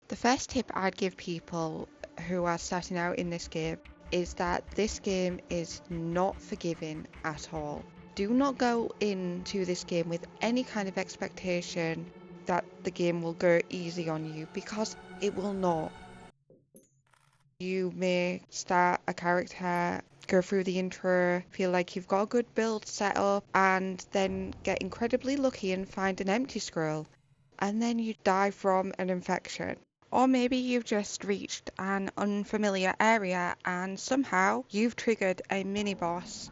The first tip I'd give people who are starting out in this game is that this game is not forgiving at all. Do not go into this game with any kind of expectation that the game will go easy on you, because it will not. You may start a character, go through the intro, feel like you've got a good build set up, and then get incredibly lucky and find an empty scroll, and then you die from an infection. Or maybe you've just reached an unfamiliar area and somehow you've triggered a mini boss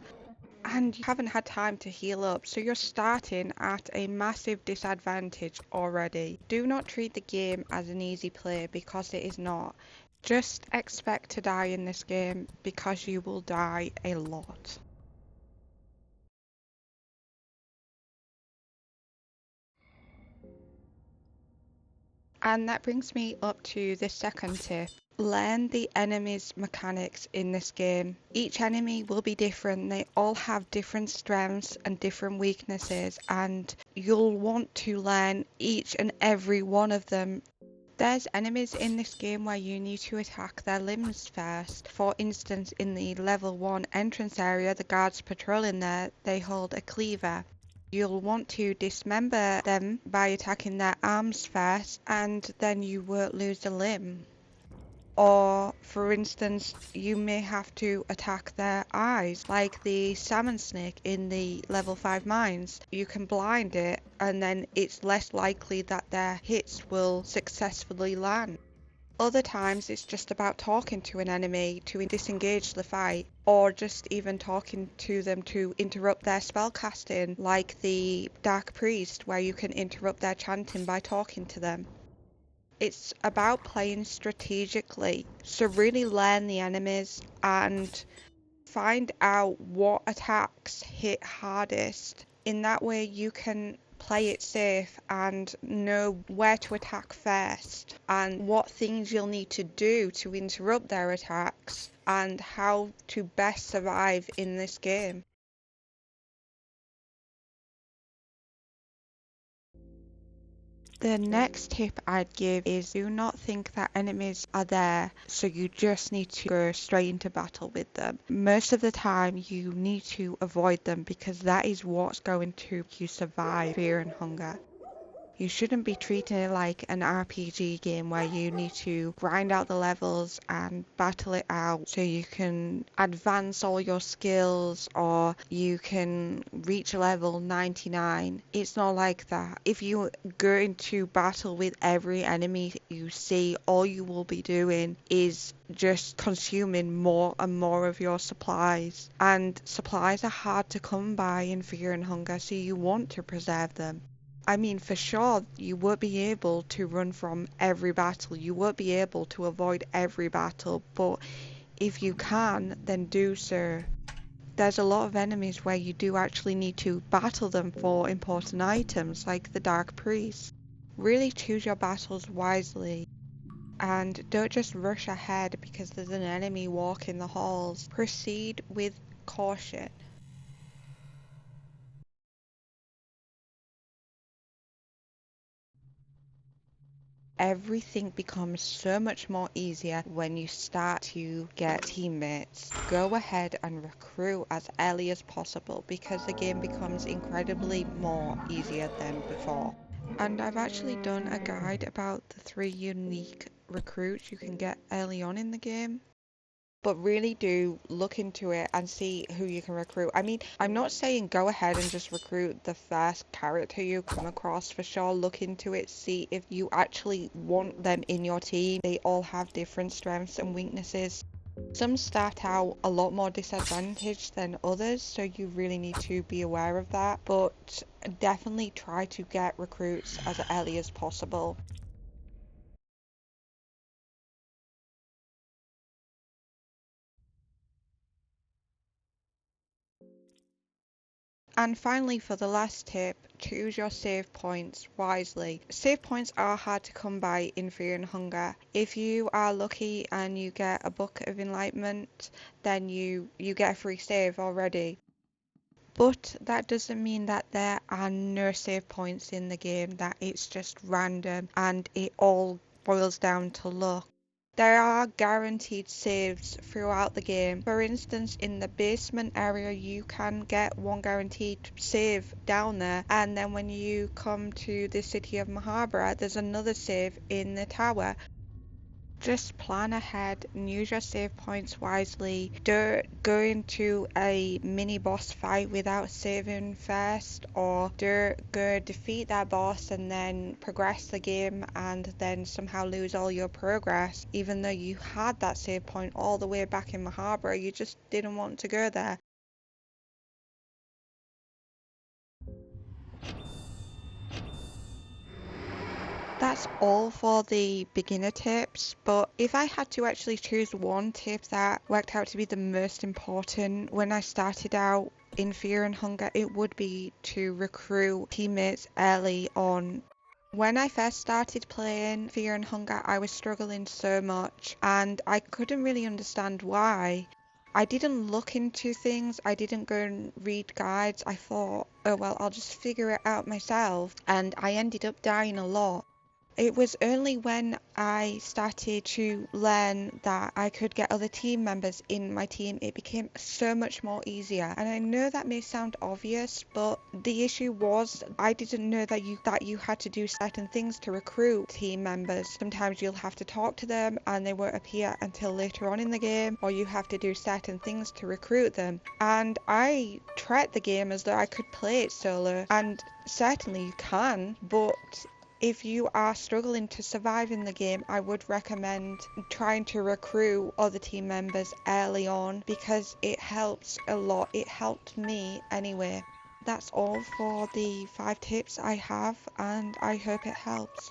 and you haven't had time to heal up, so you're starting at a massive disadvantage already. Do not treat the game as an easy play, because it is not. Just expect to die in this game, because you will die a lot. And that brings me up to the second tip. Learn the enemy's mechanics in this game. Each enemy will be different. They all have different strengths and different weaknesses, and you'll want to learn each and every one of them. There's enemies in this game where you need to attack their limbs first. For instance, in the level 1 entrance area, the guards patrolling there, they hold a cleaver. You'll want to dismember them by attacking their arms first, and then you won't lose a limb. Or, for instance, you may have to attack their eyes, like the salmon snake in the level 5 mines. You can blind it, and then it's less likely that their hits will successfully land. Other times it's just about talking to an enemy to disengage the fight, or just even talking to them to interrupt their spellcasting, like the Dark Priest, where you can interrupt their chanting by talking to them. It's about playing strategically, so really learn the enemies and find out what attacks hit hardest. In that way you can play it safe and know where to attack first and what things you'll need to do to interrupt their attacks and how to best survive in this game. The next tip I'd give is, do not think that enemies are there, so you just need to go straight into battle with them. Most of the time you need to avoid them, because that is what's going to help you survive fear and hunger. You shouldn't be treating it like an RPG game where you need to grind out the levels and battle it out so you can advance all your skills or you can reach level 99. It's not like that. If you go into battle with every enemy you see, all you will be doing is just consuming more and more of your supplies. And supplies are hard to come by in Fear and Hunger, so you want to preserve them. I mean, for sure, you won't be able to run from every battle. You won't be able to avoid every battle, but if you can, then do so. There's a lot of enemies where you do actually need to battle them for important items, like the Dark Priest. Really choose your battles wisely, and don't just rush ahead because there's an enemy walking the halls. Proceed with caution. Everything becomes so much more easier when you start to get teammates. Go ahead and recruit as early as possible, because the game becomes incredibly more easier than before. And I've actually done a guide about the 3 unique recruits you can get early on in the game. But really do look into it and see who you can recruit. I mean, I'm not saying go ahead and just recruit the first character you come across. For sure, look into it, see if you actually want them in your team. They all have different strengths and weaknesses. Some start out a lot more disadvantaged than others, so you really need to be aware of that. But definitely try to get recruits as early as possible. And finally, for the last tip, choose your save points wisely. Save points are hard to come by in Fear and Hunger. If you are lucky and you get a Book of Enlightenment, then you get a free save already. But that doesn't mean that there are no save points in the game, that it's just random and it all boils down to luck. There are guaranteed saves throughout the game. For instance, in the basement area, you can get one guaranteed save down there, and then when you come to the city of Mahabra, there's another save in the tower. Just plan ahead and use your save points wisely. Don't go into a mini boss fight without saving first, or don't go defeat that boss and then progress the game and then somehow lose all your progress even though you had that save point all the way back in Mahabra. You just didn't want to go there. That's all for the beginner tips, but if I had to actually choose one tip that worked out to be the most important when I started out in Fear and Hunger, it would be to recruit teammates early on. When I first started playing Fear and Hunger, I was struggling so much and I couldn't really understand why. I didn't look into things, I didn't go and read guides. I thought, oh well, I'll just figure it out myself, and I ended up dying a lot. It was only when I started to learn that I could get other team members in my team, it became so much more easier. And I know that may sound obvious, but the issue was I didn't know that you had to do certain things to recruit team members. Sometimes you'll have to talk to them and they won't appear until later on in the game, or you have to do certain things to recruit them. And I treat the game as though I could play it solo, and certainly you can, but if you are struggling to survive in the game, I would recommend trying to recruit other team members early on because it helps a lot. It helped me anyway. That's all for the 5 tips I have, and I hope it helps.